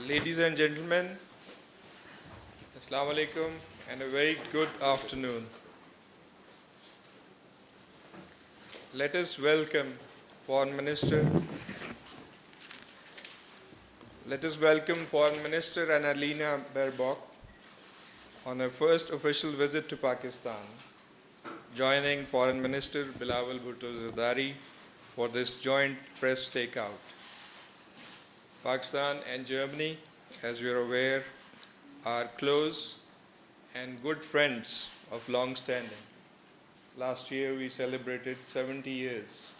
Ladies and gentlemen, Assalamu alaikum and a very good afternoon. Let us welcome Foreign Minister. Let us welcome Foreign Minister Annalena Baerbock on her first official visit to Pakistan, joining Foreign Minister Bilawal Bhutto Zardari for this joint press stakeout. Pakistan and Germany, as you are aware, are close and good friends of long standing. Last year we celebrated 70 years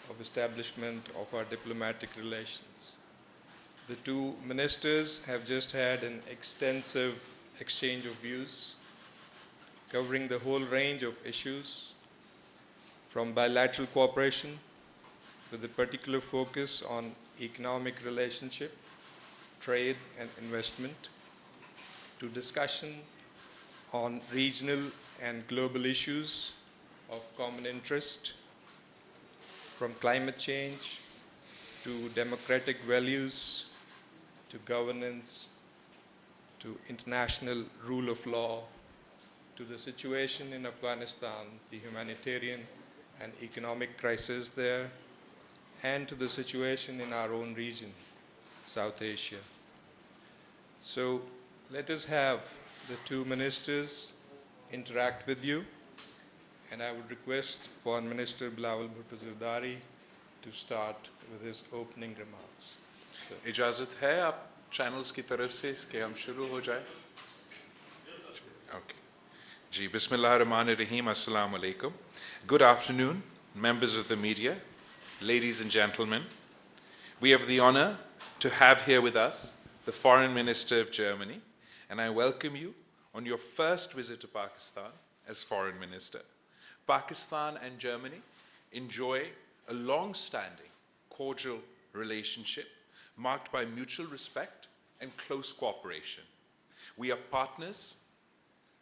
of establishment of our diplomatic relations. The two ministers have just had an extensive exchange of views covering the whole range of issues, from bilateral cooperation with a particular focus on economic relationship, trade and investment, to discussion on regional and global issues of common interest, from climate change to democratic values, to governance, to international rule of law, to the situation in Afghanistan, the humanitarian and economic crisis there, and to the situation in our own region, South Asia. So let us have the two ministers interact with you, and I would request Foreign Minister Bilawal Bhutto Zardari to start with his opening remarks. इजाज़त है आप channels की तरफ से कि हम शुरू हो जाए? Okay. जी, बिस्मिल्लाहिर्रहमानिर्रहीम, अस्सलाम वालेकुम. Good afternoon, members of the media, ladies and gentlemen. We have the honor to have here with us the Foreign Minister of Germany, and I welcome you on your first visit to Pakistan as Foreign Minister. Pakistan and Germany enjoy a long-standing, cordial relationship marked by mutual respect and close cooperation. We are partners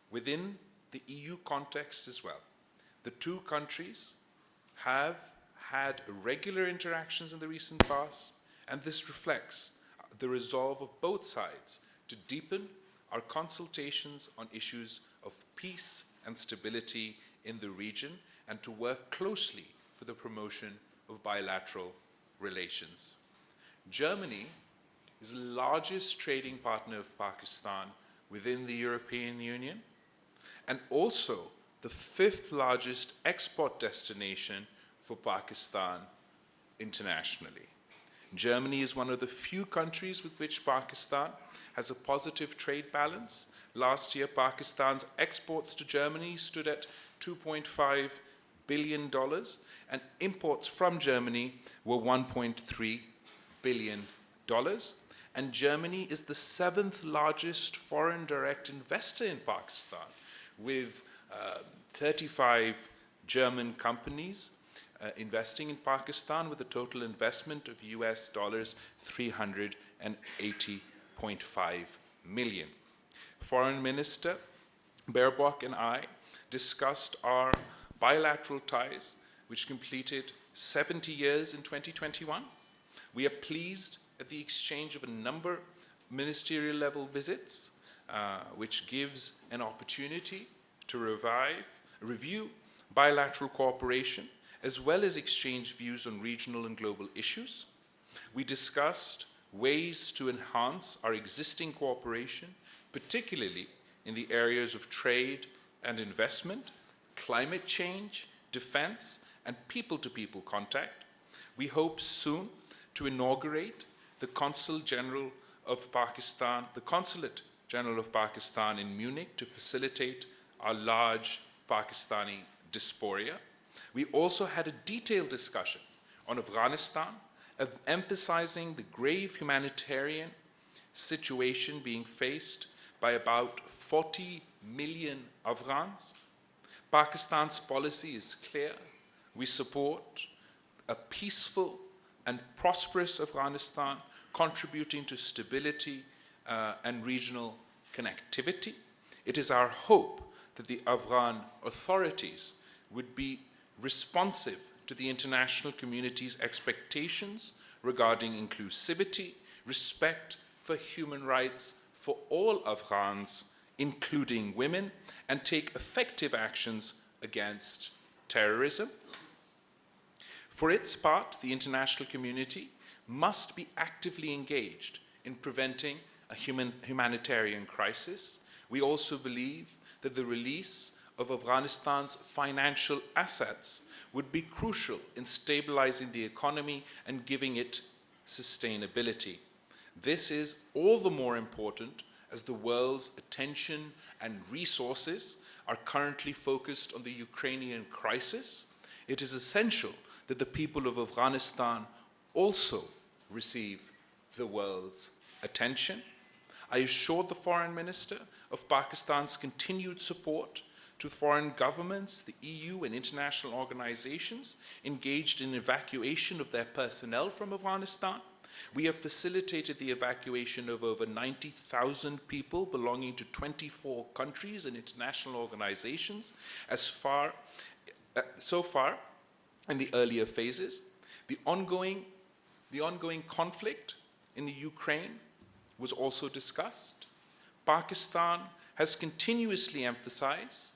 within the EU context as well. The two countries have had regular interactions in the recent past, and this reflects the resolve of both sides to deepen our consultations on issues of peace and stability in the region and to work closely for the promotion of bilateral relations. Germany is the largest trading partner of Pakistan within the European Union and also the fifth largest export destination for Pakistan internationally. Germany is one of the few countries with which Pakistan has a positive trade balance. Last year, Pakistan's exports to Germany stood at $2.5 billion, and imports from Germany were $1.3 billion. And Germany is the seventh largest foreign direct investor in Pakistan, with 35 German companies investing in Pakistan with a total investment of US dollars 380.5 million. Foreign Minister Baerbock and I discussed our bilateral ties, which completed 70 years in 2021. We are pleased at the exchange of a number of ministerial level visits, which gives an opportunity to review bilateral cooperation, as well as exchange views on regional and global issues. We discussed ways to enhance our existing cooperation, particularly in the areas of trade and investment, climate change, defense, and people-to-people contact. We hope soon to inaugurate the Consulate General of Pakistan in Munich to facilitate our large Pakistani diaspora. We also had a detailed discussion on Afghanistan, emphasizing the grave humanitarian situation being faced by about 40 million Afghans. Pakistan's policy is clear. We support a peaceful and prosperous Afghanistan, contributing to stability and regional connectivity. It is our hope that the Afghan authorities would be responsive to the international community's expectations regarding inclusivity, respect for human rights for all Afghans, including women, and take effective actions against terrorism. For its part, the international community must be actively engaged in preventing a humanitarian crisis. We also believe that the release of Afghanistan's financial assets would be crucial in stabilizing the economy and giving it sustainability. This is all the more important as the world's attention and resources are currently focused on the Ukrainian crisis. It is essential that the people of Afghanistan also receive the world's attention. I assured the Foreign Minister of Pakistan's continued support to foreign governments, the EU and international organizations engaged in evacuation of their personnel from Afghanistan. We have facilitated the evacuation of over 90,000 people belonging to 24 countries and international organizations so far in the earlier phases. The ongoing conflict in the Ukraine was also discussed. Pakistan has continuously emphasized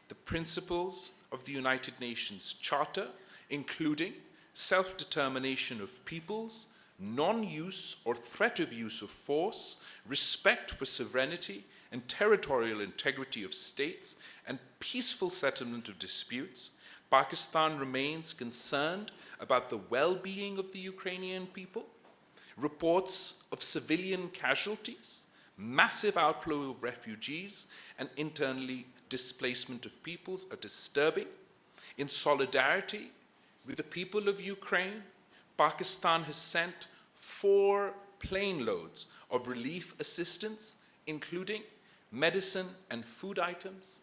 the principles of the United Nations Charter, including self-determination of peoples, non-use or threat of use of force, respect for sovereignty and territorial integrity of states, and peaceful settlement of disputes. Pakistan remains concerned about the well-being of the Ukrainian people. Reports of civilian casualties, massive outflow of refugees, and internally displacement of peoples are disturbing. In solidarity with the people of Ukraine, Pakistan has sent 4 plane loads of relief assistance, including medicine and food items.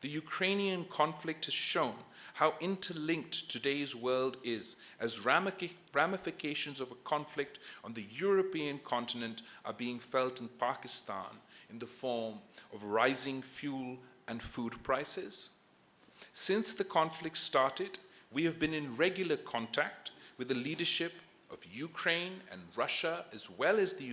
The Ukrainian conflict has shown how interlinked today's world is, as ramifications of a conflict on the European continent are being felt in Pakistan in the form of rising fuel and food prices. Since the conflict started, we have been in regular contact with the leadership of Ukraine and Russia, as well as the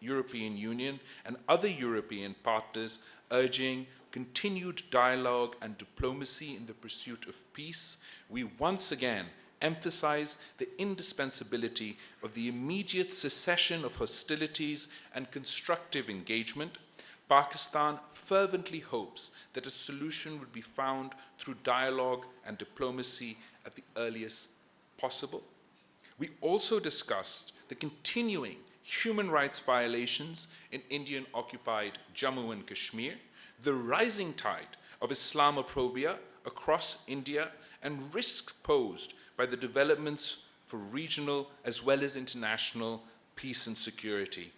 European Union and other European partners, urging continued dialogue and diplomacy in the pursuit of peace. We once again emphasize the indispensability of the immediate cessation of hostilities and constructive engagement. Pakistan fervently hopes that a solution would be found through dialogue and diplomacy at the earliest possible. We also discussed the continuing human rights violations in Indian-occupied Jammu and Kashmir, the rising tide of Islamophobia across India, and risks posed by the developments for regional as well as international peace and security.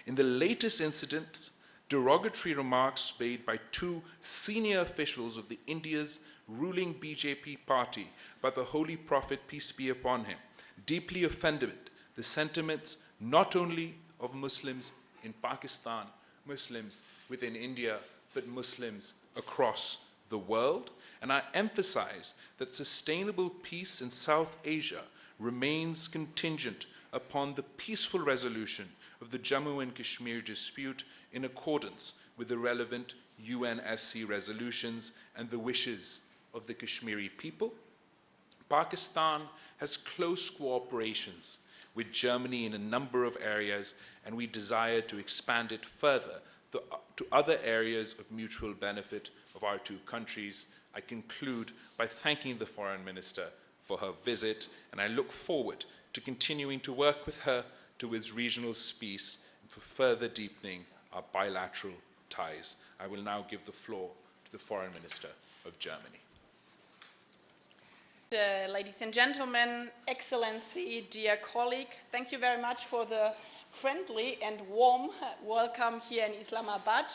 In the latest incidents, derogatory remarks made by 2 senior officials of India's ruling BJP party about the Holy Prophet, peace be upon him, deeply offended the sentiments not only of Muslims in Pakistan, Muslims within India, but Muslims across the world. And I emphasize that sustainable peace in South Asia remains contingent upon the peaceful resolution of the Jammu and Kashmir dispute in accordance with the relevant UNSC resolutions and the wishes of the Kashmiri people. Pakistan has close cooperations with Germany in a number of areas, and we desire to expand it further to other areas of mutual benefit of our 2 countries. I conclude by thanking the Foreign Minister for her visit, and I look forward to continuing to work with her towards regional peace and for further deepening our bilateral ties. I will now give the floor to the Foreign Minister of Germany. Ladies and gentlemen, Excellency, dear colleague, thank you very much for the friendly and warm welcome here in Islamabad.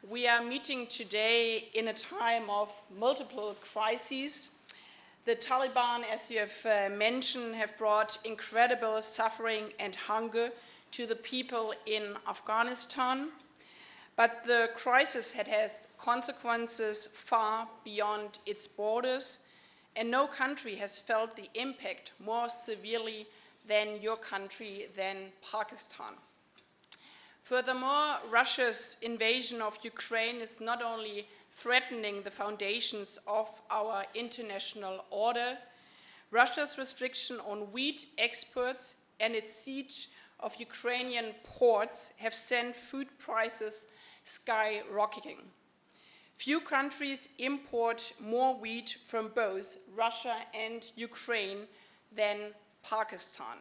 We are meeting today in a time of multiple crises. The Taliban, as you have mentioned, have brought incredible suffering and hunger to the people in Afghanistan. But the crisis has consequences far beyond its borders, and no country has felt the impact more severely than your country, than Pakistan. Furthermore, Russia's invasion of Ukraine is not only threatening the foundations of our international order, Russia's restriction on wheat exports and its siege of Ukrainian ports have sent food prices skyrocketing. Few countries import more wheat from both Russia and Ukraine than Pakistan.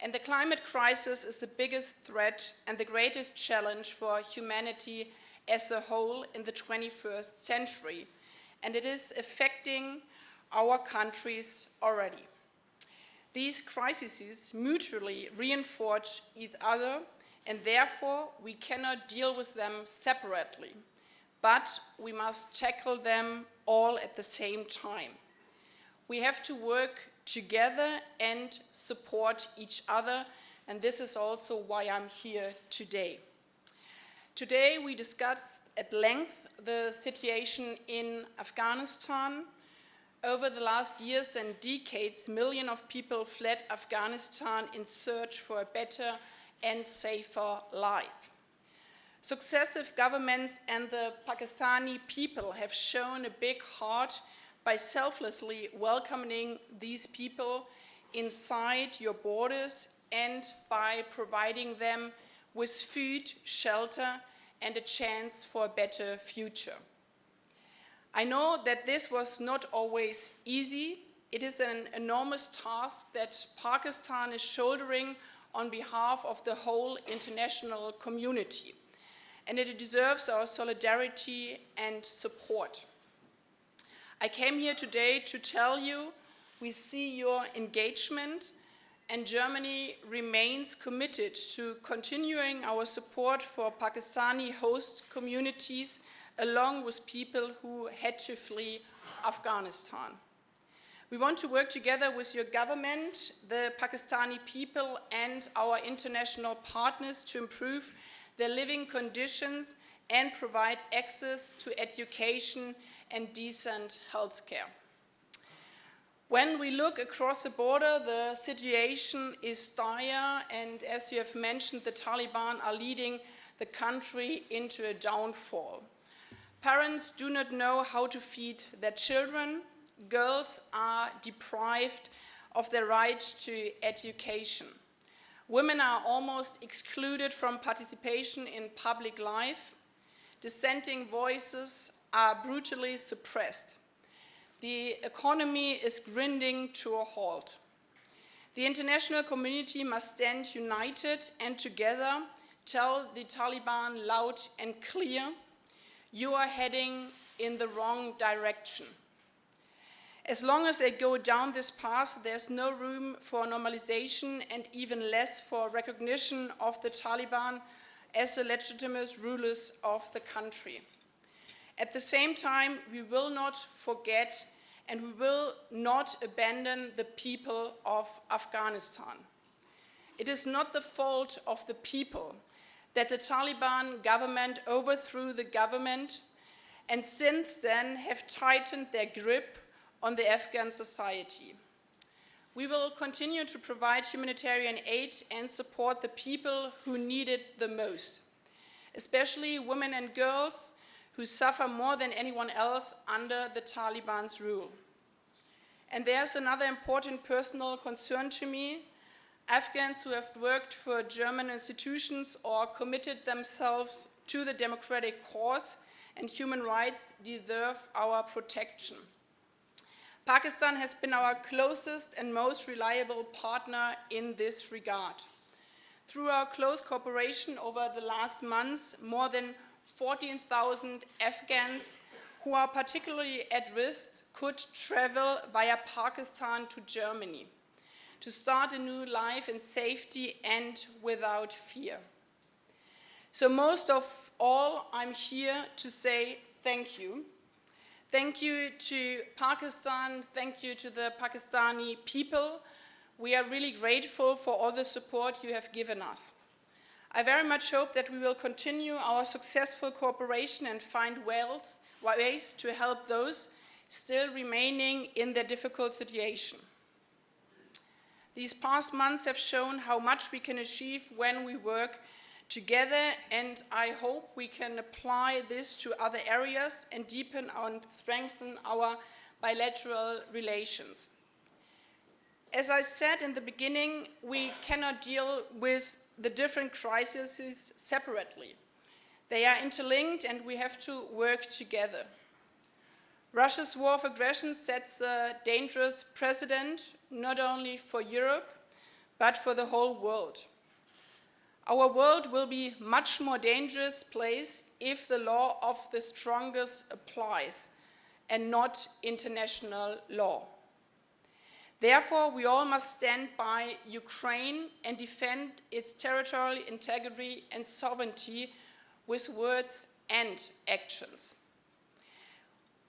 And the climate crisis is the biggest threat and the greatest challenge for humanity as a whole in the 21st century, and it is affecting our countries already. These crises mutually reinforce each other, and therefore we cannot deal with them separately, but we must tackle them all at the same time. We have to work together and support each other, and this is also why I'm here today. Today we discussed at length the situation in Afghanistan. Over the last years and decades, millions of people fled Afghanistan in search for a better and safer life. Successive governments and the Pakistani people have shown a big heart by selflessly welcoming these people inside your borders and by providing them with food, shelter, and a chance for a better future. I know that this was not always easy. It is an enormous task that Pakistan is shouldering on behalf of the whole international community, and it deserves our solidarity and support. I came here today to tell you we see your engagement, and Germany remains committed to continuing our support for Pakistani host communities along with people who had to flee Afghanistan. We want to work together with your government, the Pakistani people, and our international partners to improve their living conditions and provide access to education and decent health care. When we look across the border, the situation is dire, and as you have mentioned, the Taliban are leading the country into a downfall. Parents do not know how to feed their children. Girls are deprived of their right to education. Women are almost excluded from participation in public life. Dissenting voices are brutally suppressed. The economy is grinding to a halt. The international community must stand united and together tell the Taliban loud and clear, you are heading in the wrong direction. As long as they go down this path, there's no room for normalization and even less for recognition of the Taliban as the legitimate rulers of the country. At the same time, we will not forget and we will not abandon the people of Afghanistan. It is not the fault of the people that the Taliban government overthrew the government and since then have tightened their grip on the Afghan society. We will continue to provide humanitarian aid and support the people who need it the most, especially women and girls who suffer more than anyone else under the Taliban's rule. And there's another important personal concern to me. Afghans who have worked for German institutions or committed themselves to the democratic cause and human rights deserve our protection. Pakistan has been our closest and most reliable partner in this regard. Through our close cooperation over the last months, more than 14,000 Afghans who are particularly at risk could travel via Pakistan to Germany to start a new life in safety and without fear. So most of all, I'm here to say thank you. Thank you to Pakistan, thank you to the Pakistani people. We are really grateful for all the support you have given us. I very much hope that we will continue our successful cooperation and find ways to help those still remaining in their difficult situation. These past months have shown how much we can achieve when we work together, and I hope we can apply this to other areas and deepen and strengthen our bilateral relations. As I said in the beginning, we cannot deal with the different crises separately. They are interlinked and we have to work together. Russia's war of aggression sets a dangerous precedent, not only for Europe, but for the whole world. Our world will be a much more dangerous place if the law of the strongest applies and not international law. Therefore, we all must stand by Ukraine and defend its territorial integrity and sovereignty with words and actions.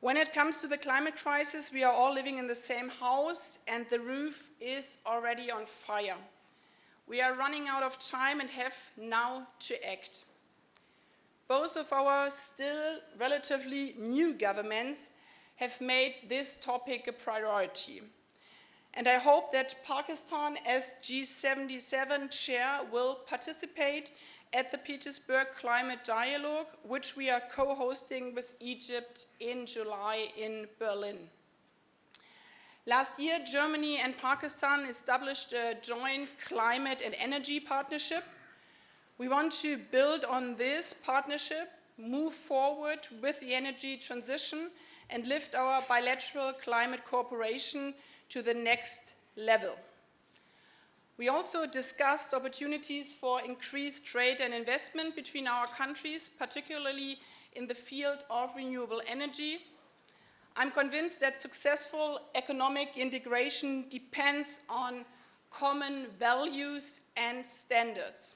When it comes to the climate crisis, we are all living in the same house and the roof is already on fire. We are running out of time and have now to act. Both of our still relatively new governments have made this topic a priority. And I hope that Pakistan, as G77 chair, will participate at the Petersburg Climate Dialogue, which we are co-hosting with Egypt in July in Berlin. Last year, Germany and Pakistan established a joint climate and energy partnership. We want to build on this partnership, move forward with the energy transition, and lift our bilateral climate cooperation to the next level. We also discussed opportunities for increased trade and investment between our countries, particularly in the field of renewable energy. I'm convinced that successful economic integration depends on common values and standards.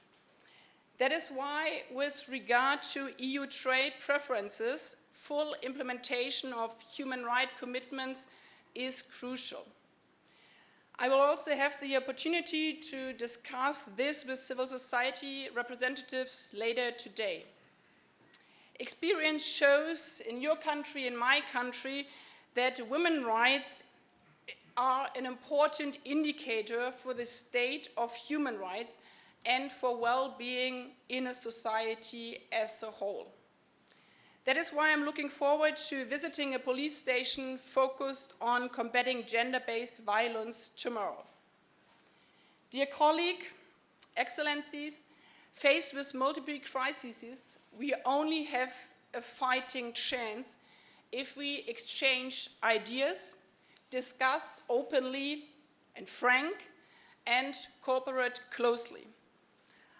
That is why, with regard to EU trade preferences, full implementation of human rights commitments is crucial. I will also have the opportunity to discuss this with civil society representatives later today. Experience shows in your country, in my country, that women's rights are an important indicator for the state of human rights and for well-being in a society as a whole. That is why I'm looking forward to visiting a police station focused on combating gender-based violence tomorrow. Dear colleague, Excellencies, faced with multiple crises, we only have a fighting chance if we exchange ideas, discuss openly and frank, and cooperate closely.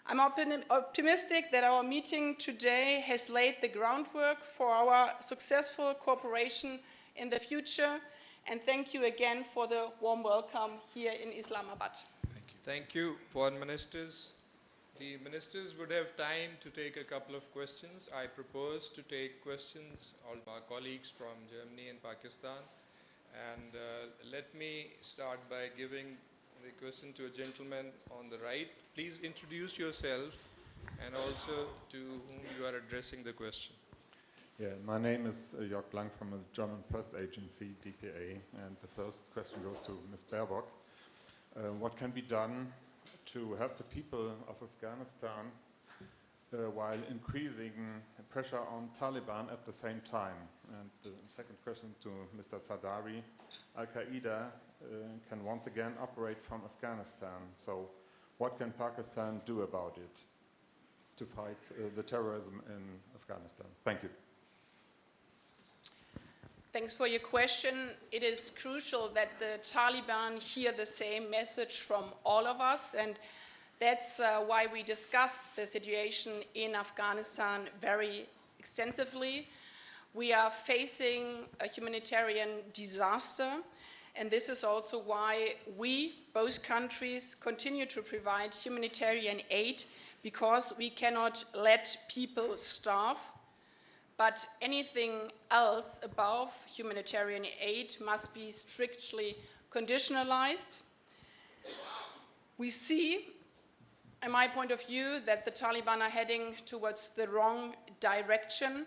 I'm optimistic that our meeting today has laid the groundwork for our successful cooperation in the future, and thank you again for the warm welcome here in Islamabad. Thank you, Foreign Ministers. The Ministers would have time to take a couple of questions. I propose to take questions of our colleagues from Germany and Pakistan. And let me start by giving the question to a gentleman on the right. Please introduce yourself and also to whom you are addressing the question. Yeah, my name is Jörg Lang from a German press agency, DPA, and the first question goes to Ms. Baerbock. What can be done to help the people of Afghanistan while increasing pressure on Taliban at the same time? And the second question to Mr. Sardari, Al-Qaeda can once again operate from Afghanistan. So what can Pakistan do about it to fight the terrorism in Afghanistan? Thank you. Thanks for your question. It is crucial that the Taliban hear the same message from all of us, and that's why we discussed the situation in Afghanistan very extensively. We are facing a humanitarian disaster, and this is also why we, both countries, continue to provide humanitarian aid, because we cannot let people starve. But anything else above humanitarian aid must be strictly conditionalized. We see, in my point of view, that the Taliban are heading towards the wrong direction,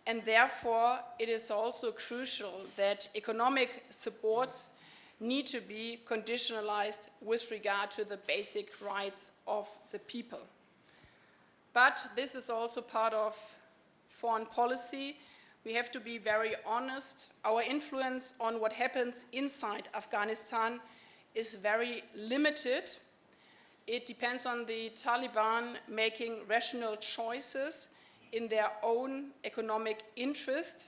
and therefore it is also crucial that economic supports need to be conditionalized with regard to the basic rights of the people. But this is also part of foreign policy. We have to be very honest. Our influence on what happens inside Afghanistan is very limited. It depends on the Taliban making rational choices in their own economic interest,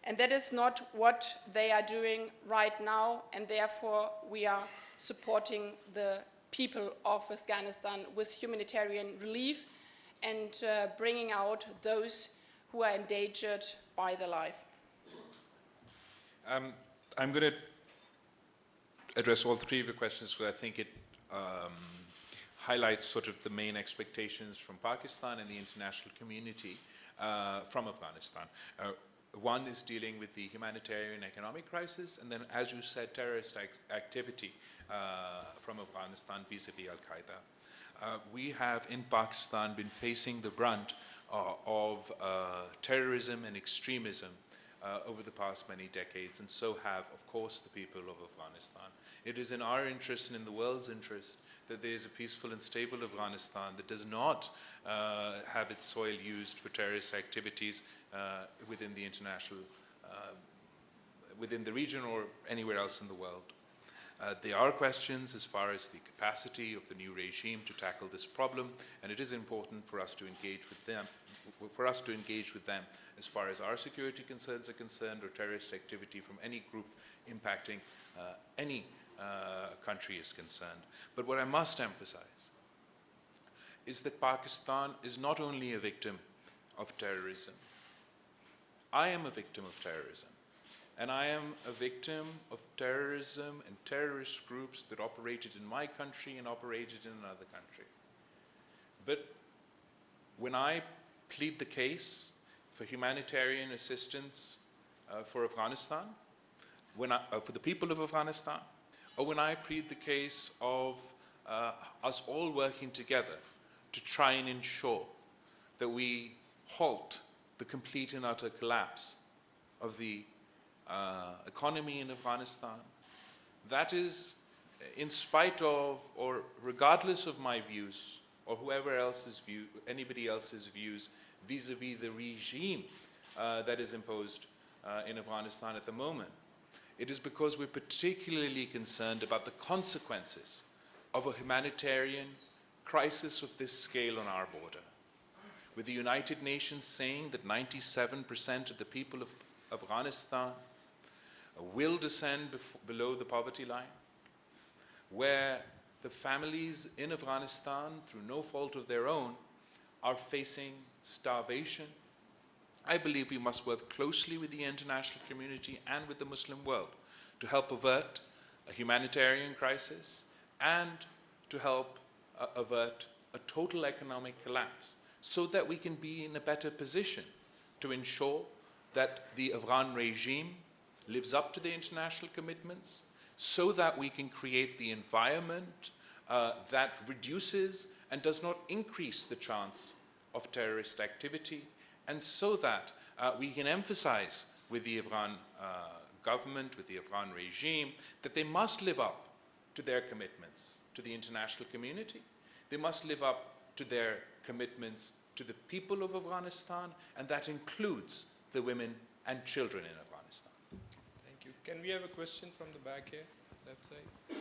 and that is not what they are doing right now, and therefore we are supporting the people of Afghanistan with humanitarian relief and bringing out those who are endangered by their life. I'm going to address all three of your questions because I think it highlights sort of the main expectations from Pakistan and the international community from Afghanistan. One is dealing with the humanitarian economic crisis, and then, as you said, terrorist activity from Afghanistan vis-a-vis Al-Qaeda. We have in Pakistan been facing the brunt of terrorism and extremism over the past many decades, and so have, of course, the people of Afghanistan. It is in our interest and in the world's interest that there is a peaceful and stable Afghanistan that does not have its soil used for terrorist activities within the international, within the region or anywhere else in the world. There are questions as far as the capacity of the new regime to tackle this problem, and it is important for us to engage with them, as far as our security concerns are concerned, or terrorist activity from any group impacting any country is concerned. But what I must emphasize is that Pakistan is not only a victim of terrorism. I am a victim of terrorism. And I am a victim of terrorism and terrorist groups that operated in my country and operated in another country. But when I plead the case for humanitarian assistance for Afghanistan, for the people of Afghanistan, or when I plead the case of us all working together to try and ensure that we halt the complete and utter collapse of the economy in Afghanistan, that is in spite of or regardless of my views or whoever else's view, anybody else's views vis-a-vis the regime that is imposed in Afghanistan at the moment. It is because we're particularly concerned about the consequences of a humanitarian crisis of this scale on our border. With the United Nations saying that 97% of the people of Afghanistan will descend below the poverty line, where the families in Afghanistan, through no fault of their own, are facing starvation, I believe we must work closely with the international community and with the Muslim world to help avert a humanitarian crisis and to help avert a total economic collapse, so that we can be in a better position to ensure that the Afghan regime lives up to the international commitments, so that we can create the environment that reduces and does not increase the chance of terrorist activity, and so that we can emphasize with the Afghan government, with the Afghan regime, that they must live up to their commitments to the international community. They must live up to their commitments to the people of Afghanistan, and that includes the women and children in Afghanistan. Thank you. Can we have a question from the back here, left side?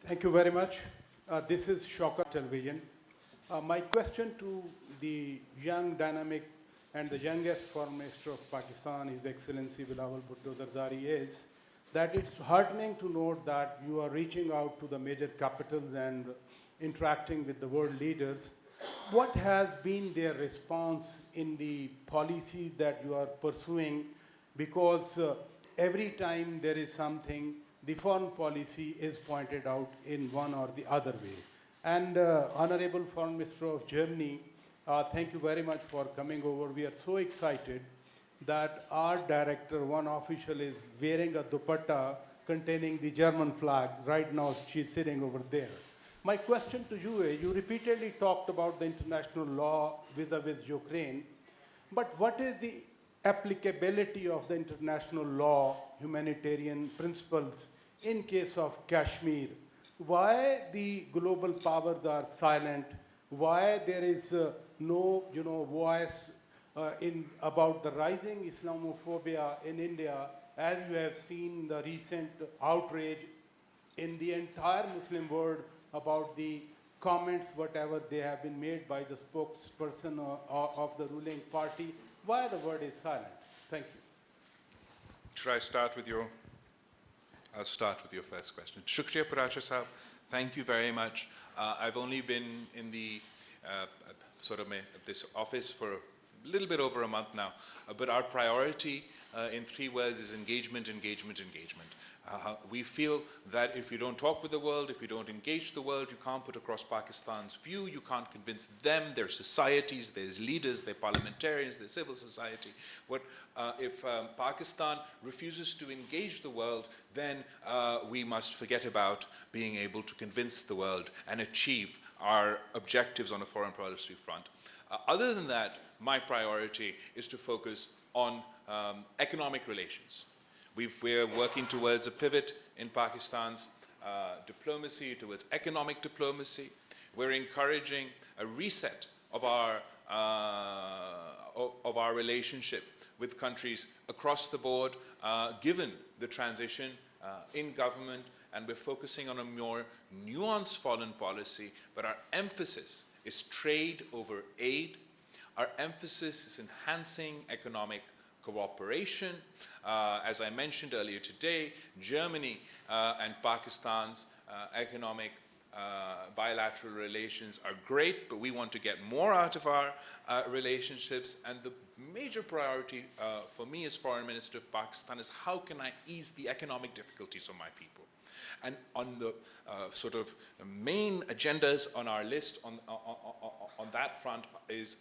Thank you very much. This is Shaukat Television. My question to the young, dynamic, and the youngest Foreign Minister of Pakistan, His Excellency Bilawal Bhutto Zardari, is that it's heartening to note that you are reaching out to the major capitals and interacting with the world leaders. What has been their response in the policies that you are pursuing? Because every time there is something, the foreign policy is pointed out in one or the other way. And Honorable Foreign Minister of Germany, thank you very much for coming over. We are so excited that our director, one official, is wearing a dupatta containing the German flag. Right now, she's sitting over there. My question to you is, you repeatedly talked about the international law vis-a-vis Ukraine, but what is the applicability of the international law, humanitarian principles, in case of Kashmir? why the global powers are silent, why there is no, voice about the rising Islamophobia in India, as you have seen the recent outrage in the entire Muslim world about the comments, whatever they have been made by the spokesperson of the ruling party. Why the word is silent? Thank you. Should I start with your... I'll start with your first question. Shukriya Paracha Sahab, thank you very much. I've only been in the this office for a little bit over a month now, but our priority in 3 words is engagement, engagement, engagement. We feel that if you don't talk with the world, if you don't engage the world, you can't put across Pakistan's view, you can't convince them, their societies, there's leaders, their parliamentarians, their civil society. If Pakistan refuses to engage the world, then we must forget about being able to convince the world and achieve our objectives on a foreign policy front. Other than that, my priority is to focus on economic relations. We're working towards a pivot in Pakistan's diplomacy, towards economic diplomacy. We're encouraging a reset of our relationship with countries across the board, given the transition in government, and we're focusing on a more nuanced foreign policy, but our emphasis is trade over aid. Our emphasis is enhancing economic cooperation. As I mentioned earlier today, Germany and Pakistan's economic bilateral relations are great, but we want to get more out of our relationships. And the major priority for me as Foreign Minister of Pakistan is how can I ease the economic difficulties of my people? And on the main agendas on our list on that front is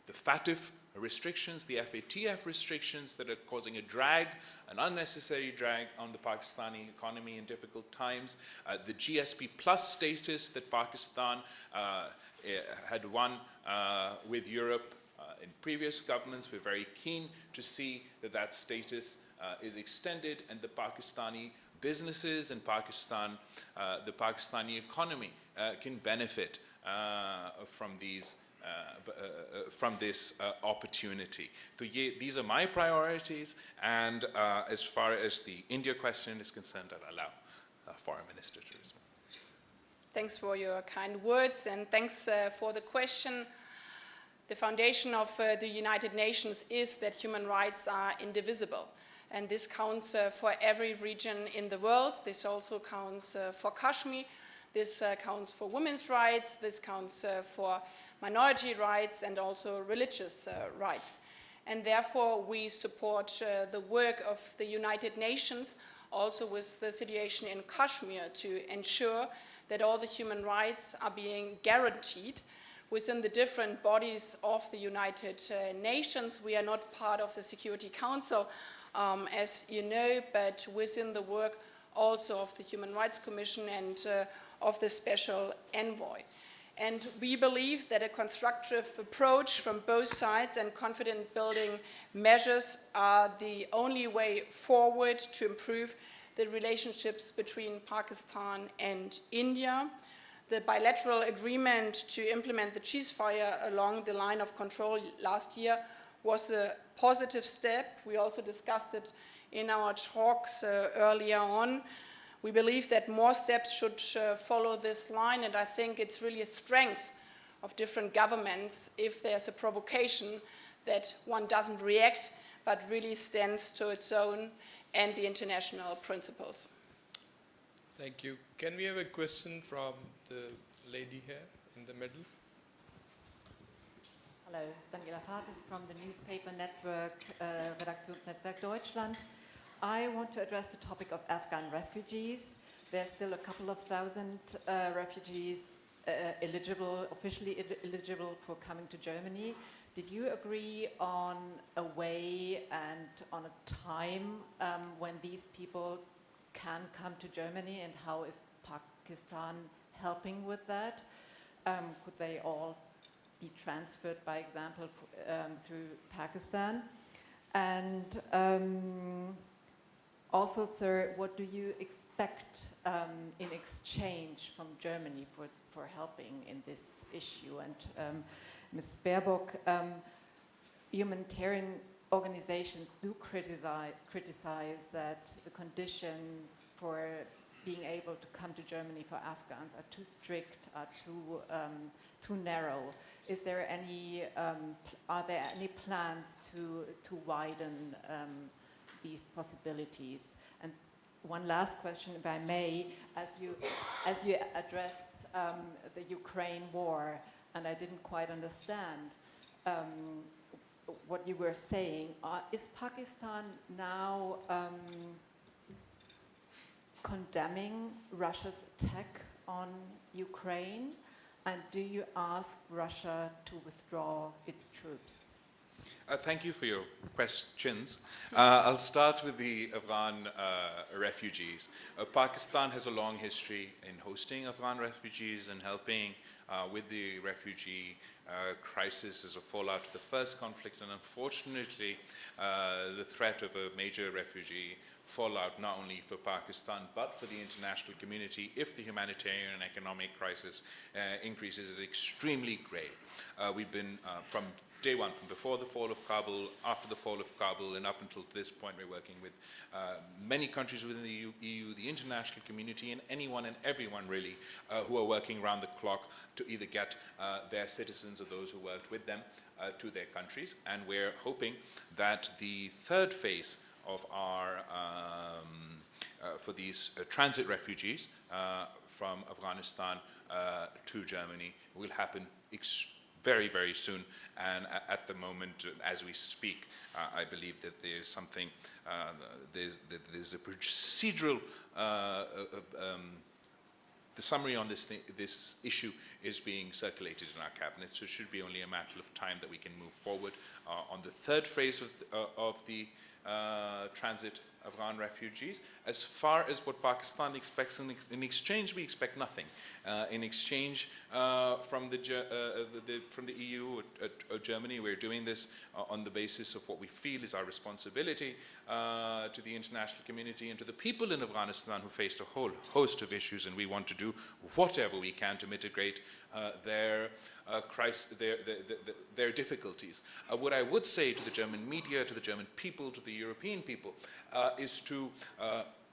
the FATF restrictions, the FATF restrictions that are causing a drag, an unnecessary drag on the Pakistani economy in difficult times, the GSP plus status that Pakistan had won with Europe in previous governments. We're very keen to see that that status is extended, and the Pakistani businesses in Pakistan, the Pakistani economy can benefit from these from this opportunity. So these are my priorities, and as far as the India question is concerned, I'll allow Foreign Minister to respond. Thanks for your kind words, and thanks for the question. The foundation of the United Nations is that human rights are indivisible, and this counts for every region in the world. This also counts for Kashmir. This counts for women's rights. This counts for minority rights and also religious rights. And therefore, we support the work of the United Nations, also with the situation in Kashmir, to ensure that all the human rights are being guaranteed within the different bodies of the United Nations. We are not part of the Security Council, as you know, but within the work also of the Human Rights Commission and of the Special Envoy. And we believe that a constructive approach from both sides and confidence-building measures are the only way forward to improve the relationships between Pakistan and India. The bilateral agreement to implement the ceasefire along the line of control last year was a positive step. We also discussed it in our talks earlier on. We believe that more steps should follow this line, and I think it's really a strength of different governments if there's a provocation that one doesn't react, but really stands to its own and the international principles. Thank you. Can we have a question from the lady here in the middle? Hello, Daniela Fatis from the newspaper network Redaktionsnetzwerk Deutschland. I want to address the topic of Afghan refugees. There's still a couple of thousand refugees officially eligible for coming to Germany. Did you agree on a way and on a time when these people can come to Germany, and how is Pakistan helping with that? Could they all be transferred, by example, through Pakistan? And Also, sir, what do you expect in exchange from Germany for helping in this issue? And Ms. Baerbock, humanitarian organizations do criticize that the conditions for being able to come to Germany for Afghans are too strict, are too narrow. Is there any? Are there any plans to widen these possibilities? And one last question, if I may, as you addressed the Ukraine war, and I didn't quite understand what you were saying. Is Pakistan now condemning Russia's attack on Ukraine? And do you ask Russia to withdraw its troops? Thank you for your questions. I'll start with the Afghan refugees. Pakistan has a long history in hosting Afghan refugees and helping with the refugee crisis as a fallout of the first conflict, and unfortunately the threat of a major refugee fallout not only for Pakistan but for the international community if the humanitarian and economic crisis increases is extremely grave. We've been from day one, from before the fall of Kabul, after the fall of Kabul, and up until this point, we're working with many countries within the EU, the international community, and anyone and everyone really who are working around the clock to either get their citizens or those who worked with them to their countries. And we're hoping that the third phase of our for these transit refugees from Afghanistan to Germany will happen very, very soon. And at the moment, as we speak, I believe that there's something, there's a procedural, the summary on this issue is being circulated in our cabinet, so it should be only a matter of time that we can move forward on the third phase of the transit Afghan refugees. As far as what Pakistan expects in exchange, we expect nothing. In exchange from the EU or Germany, we're doing this on the basis of what we feel is our responsibility to the international community and to the people in Afghanistan who faced a whole host of issues, and we want to do whatever we can to mitigate their difficulties. What I would say to the German media, to the German people, to the European people, is to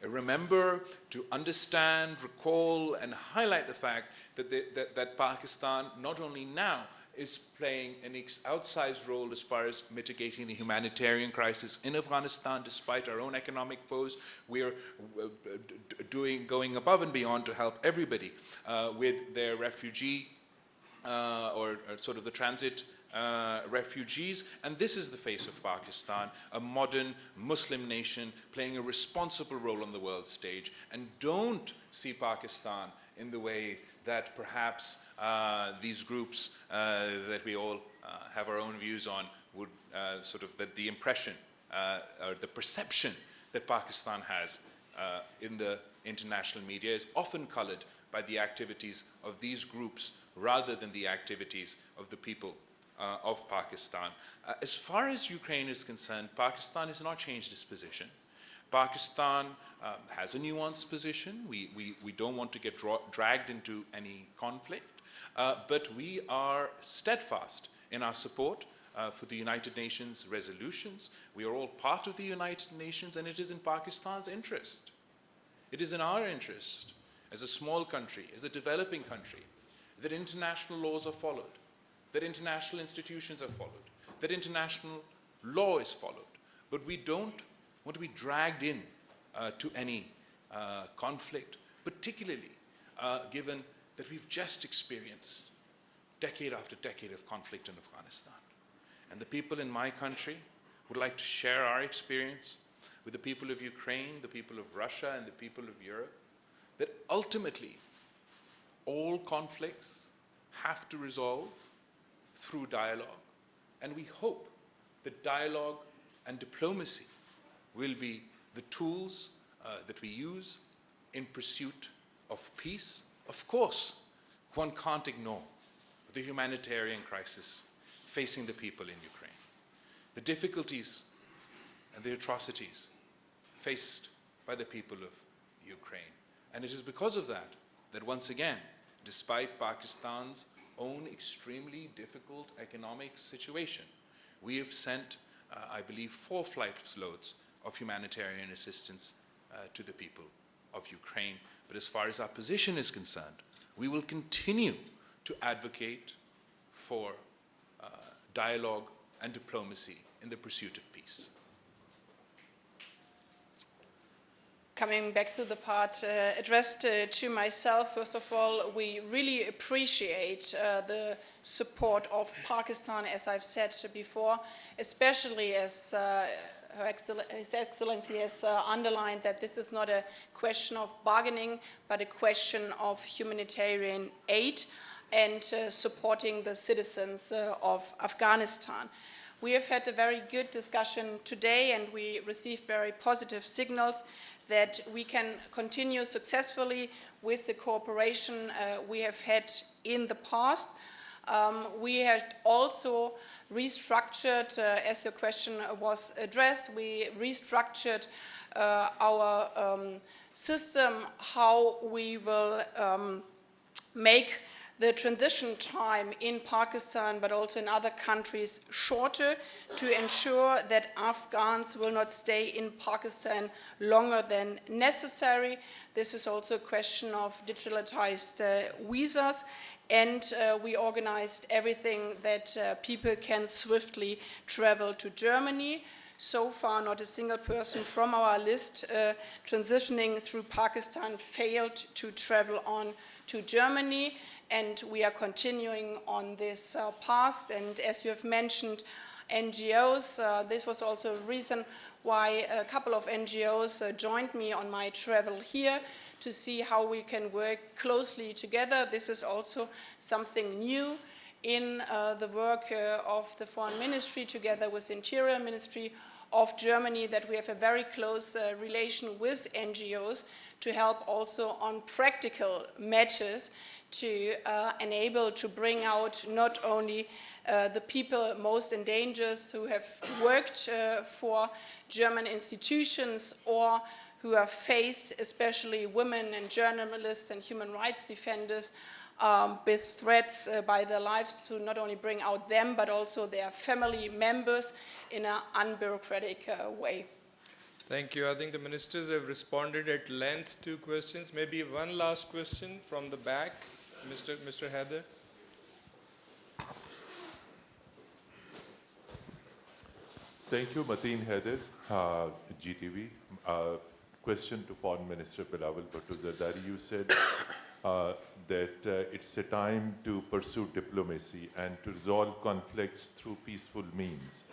remember, to understand, recall, and highlight the fact that Pakistan not only now is playing an outsized role as far as mitigating the humanitarian crisis in Afghanistan, despite our own economic foes. We are going above and beyond to help everybody with their refugee or sort of the transit refugees, and this is the face of Pakistan, a modern Muslim nation playing a responsible role on the world stage. And don't see Pakistan in the way that perhaps these groups that we all have our own views on would sort of, that the impression or the perception that Pakistan has in the international media is often colored by the activities of these groups rather than the activities of the people of Pakistan. As far as Ukraine is concerned, Pakistan has not changed its position. Pakistan has a nuanced position. We don't want to get dragged into any conflict, but we are steadfast in our support for the United Nations resolutions. We are all part of the United Nations, and it is in Pakistan's interest. It is in our interest, as a small country, as a developing country, that international laws are followed, that international institutions are followed, that international law is followed. But we don't want to be dragged in to any conflict, particularly given that we've just experienced decade after decade of conflict in Afghanistan. And the people in my country would like to share our experience with the people of Ukraine, the people of Russia, and the people of Europe, that ultimately all conflicts have to resolve through dialogue. And we hope that dialogue and diplomacy will be the tools that we use in pursuit of peace. Of course, one can't ignore the humanitarian crisis facing the people in Ukraine, the difficulties and the atrocities faced by the people of Ukraine. And it is because of that, that once again, despite Pakistan's own extremely difficult economic situation, we have sent, I believe, 4 flight loads of humanitarian assistance to the people of Ukraine. But as far as our position is concerned, we will continue to advocate for dialogue and diplomacy in the pursuit of peace. Coming back to the part addressed to myself, first of all, we really appreciate the support of Pakistan, as I've said before, especially as His Excellency has underlined that this is not a question of bargaining, but a question of humanitarian aid and supporting the citizens of Afghanistan. We have had a very good discussion today, and we received very positive signals that we can continue successfully with the cooperation we have had in the past. We had also restructured, as your question was addressed, we restructured our system, how we will make the transition time in Pakistan, but also in other countries, shorter to ensure that Afghans will not stay in Pakistan longer than necessary. This is also a question of digitalized visas, and we organized everything that people can swiftly travel to Germany. So far, not a single person from our list transitioning through Pakistan failed to travel on to Germany, and we are continuing on this path. And as you have mentioned, NGOs, this was also a reason why a couple of NGOs joined me on my travel here to see how we can work closely together. This is also something new in the work of the Foreign Ministry together with Interior Ministry of Germany, that we have a very close relation with NGOs to help also on practical matters to enable to bring out not only the people most in danger who have worked for German institutions or who have faced, especially women and journalists and human rights defenders, with threats by their lives, to not only bring out them but also their family members in an unbureaucratic way. Thank you. I think the ministers have responded at length to questions. Maybe one last question from the back, Mr. Heather. Thank you, Mateen Heather, GTV. Question to Foreign Minister Bilawal Bhutto Zardari. You said that it's a time to pursue diplomacy and to resolve conflicts through peaceful means.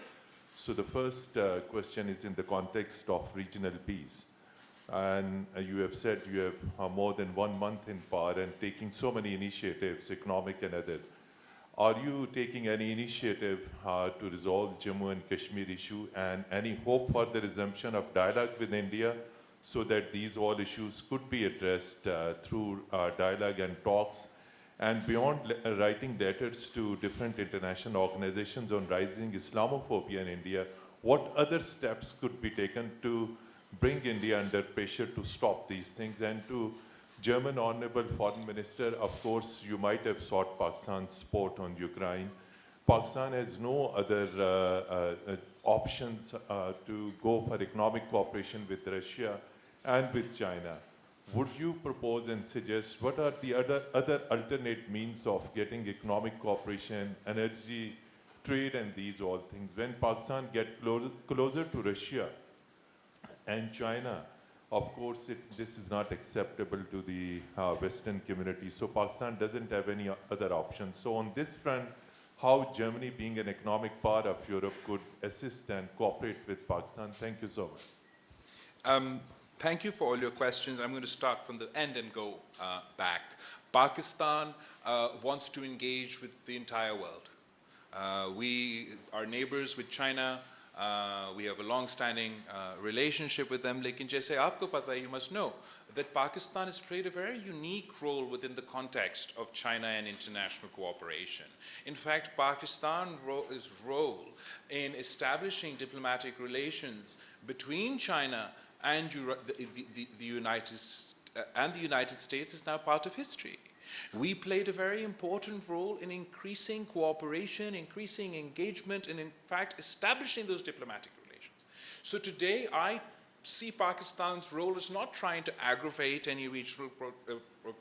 So the first question is in the context of regional peace. And you have said you have more than 1 month in power and taking so many initiatives, economic and other. Are you taking any initiative to resolve Jammu and Kashmir issue, and any hope for the resumption of dialogue with India so that these all issues could be addressed through dialogue and talks? And beyond writing letters to different international organizations on rising Islamophobia in India, what other steps could be taken to bring India under pressure to stop these things? And to German Honorable Foreign Minister, of course, you might have sought Pakistan's support on Ukraine. Pakistan has no other options to go for economic cooperation with Russia and with China. Would you propose and suggest what are the other alternate means of getting economic cooperation, energy, trade, and these all things? When Pakistan gets closer to Russia and China, of course, this is not acceptable to the Western community. So Pakistan doesn't have any other options. So on this front, how Germany, being an economic part of Europe, could assist and cooperate with Pakistan? Thank you so much. Thank you for all your questions. I'm going to start from the end and go back. Pakistan wants to engage with the entire world. We are neighbors with China. We have a long-standing relationship with them. Lekin jaise aapko pata hai, you must know that Pakistan has played a very unique role within the context of China and international cooperation. In fact, Pakistan's role in establishing diplomatic relations between China and the United States is now part of history. We played a very important role in increasing cooperation, increasing engagement, and in fact establishing those diplomatic relations. So today I see Pakistan's role as not trying to aggravate any regional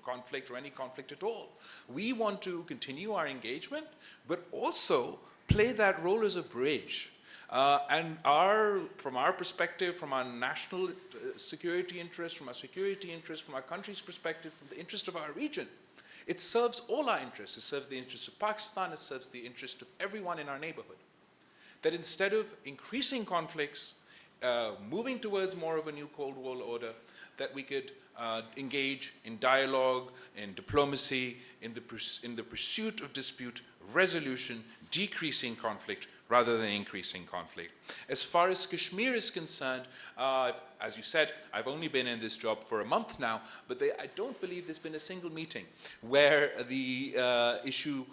conflict or any conflict at all. We want to continue our engagement, but also play that role as a bridge. And from our perspective, from our national security interest, from our security interest, from our country's perspective, from the interest of our region, it serves all our interests. It serves the interests of Pakistan, it serves the interest of everyone in our neighborhood. That instead of increasing conflicts, moving towards more of a new Cold War order, that we could engage in dialogue, in diplomacy, in the pursuit of dispute resolution, decreasing conflict rather than increasing conflict. As far as Kashmir is concerned, as you said, I've only been in this job for a month now, but I don't believe there's been a single meeting where the issue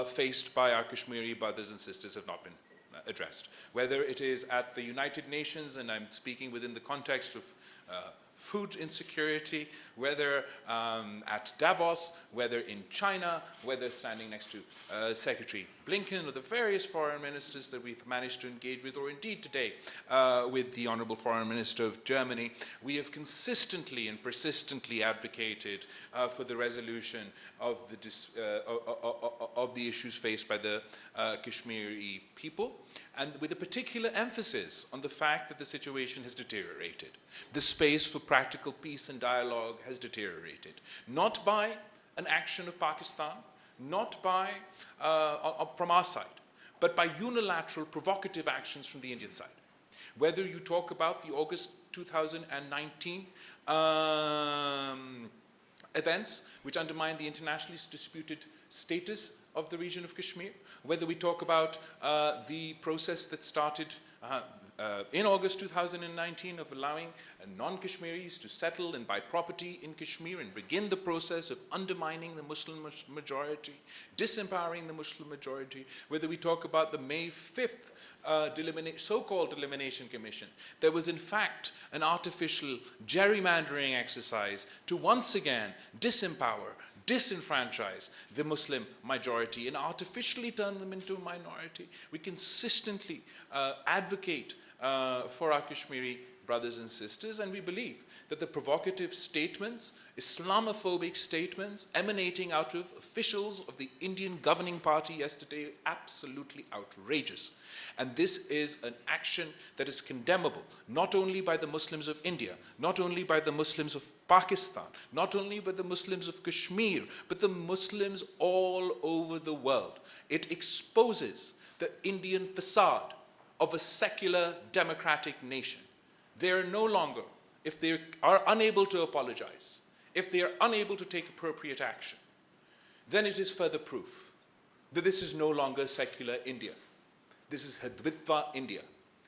faced by our Kashmiri brothers and sisters have not been addressed. Whether it is at the United Nations, and I'm speaking within the context of food insecurity, whether at Davos, whether in China, whether standing next to Secretary Blinken or the various foreign ministers that we've managed to engage with, or indeed today with the Honorable Foreign Minister of Germany, we have consistently and persistently advocated for the resolution of the issues faced by the Kashmiri people, and with a particular emphasis on the fact that the situation has deteriorated. The space for practical peace and dialogue has deteriorated, not by an action of Pakistan, not by, from our side, but by unilateral provocative actions from the Indian side. Whether you talk about the August 2019 events which undermine the internationally disputed status of the region of Kashmir, whether we talk about the process that started in August 2019 of allowing non-Kashmiris to settle and buy property in Kashmir and begin the process of undermining the Muslim majority, disempowering the Muslim majority, whether we talk about the May 5th so-called Elimination Commission, there was in fact an artificial gerrymandering exercise to once again disempower, disenfranchise the Muslim majority and artificially turn them into a minority. We consistently advocate for our Kashmiri brothers and sisters, and we believe that the provocative statements, Islamophobic statements emanating out of officials of the Indian governing party yesterday, absolutely outrageous. And this is an action that is condemnable, not only by the Muslims of India, not only by the Muslims of Pakistan, not only by the Muslims of Kashmir, but the Muslims all over the world. It exposes the Indian facade of a secular democratic nation. They are no longer, if they are unable to apologize, if they are unable to take appropriate action, then it is further proof that this is no longer secular India. This is Hindutva India.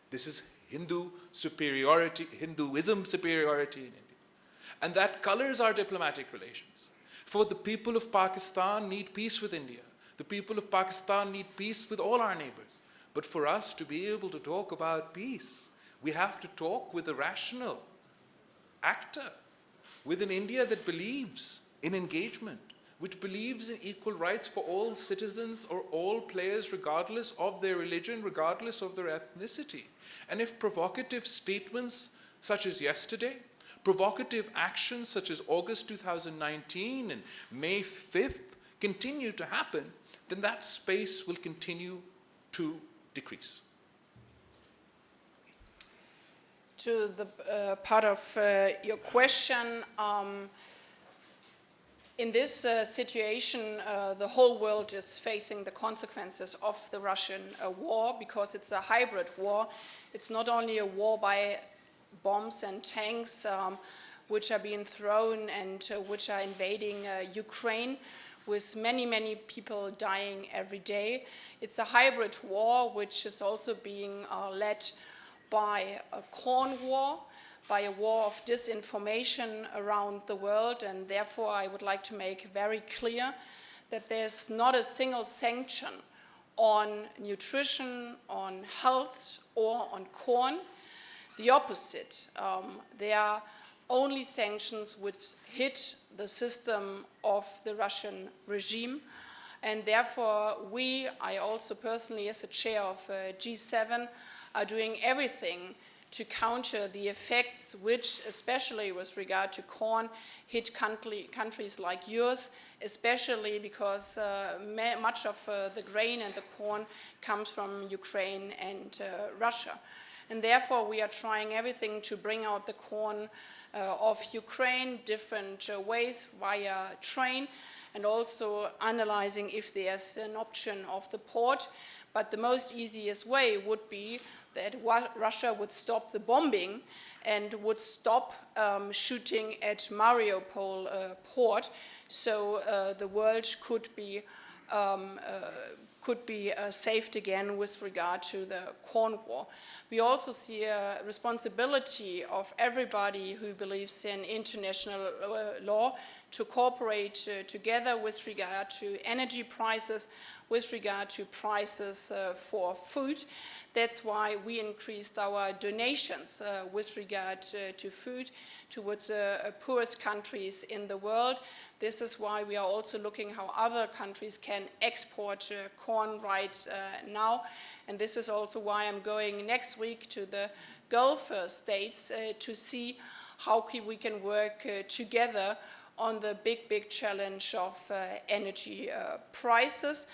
This is Hinduism superiority in India. And that colors our diplomatic relations. For the people of Pakistan need peace with India. The people of Pakistan need peace with all our neighbors. But for us to be able to talk about peace, we have to talk with a rational actor, with an India that believes in engagement, which believes in equal rights for all citizens or all players, regardless of their religion, regardless of their ethnicity. And if provocative statements such as yesterday, provocative actions such as August 2019 and May 5th continue to happen, then that space will continue to decrease. To the part of your question, in this situation, the whole world is facing the consequences of the Russian war, because it's a hybrid war. It's not only a war by bombs and tanks which are being thrown and which are invading Ukraine, with many, many people dying every day. It's a hybrid war which is also being led by a corn war, by a war of disinformation around the world, and therefore I would like to make very clear that there's not a single sanction on nutrition, on health, or on corn. the opposite. They are only sanctions which hit the system of the Russian regime. And therefore, I also personally, as a chair of G7, are doing everything to counter the effects which, especially with regard to corn, hit countries like yours, especially because much of the grain and the corn comes from Ukraine and Russia. And therefore, we are trying everything to bring out the corn of Ukraine, different ways via train, and also analyzing if there's an option of the port. But the most easiest way would be that Russia would stop the bombing and would stop shooting at Mariupol port, so the world could be saved again with regard to the corn war. We also see a responsibility of everybody who believes in international law to cooperate together with regard to energy prices, with regard to prices for food. That's why we increased our donations with regard to food towards poorest countries in the world. This is why we are also looking how other countries can export corn right now. And this is also why I'm going next week to the Gulf states to see how we can work together on the big challenge of energy prices.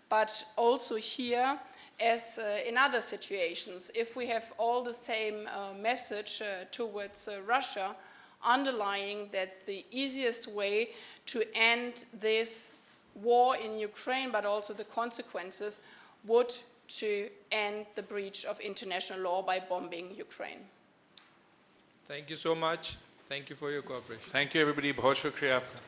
But also here, as in other situations, if we have all the same message towards Russia, underlying that the easiest way to end this war in Ukraine, but also the consequences, would to end the breach of international law by bombing Ukraine. Thank you so much. Thank you for your cooperation. Thank you, everybody. Bahut shukriya aapka.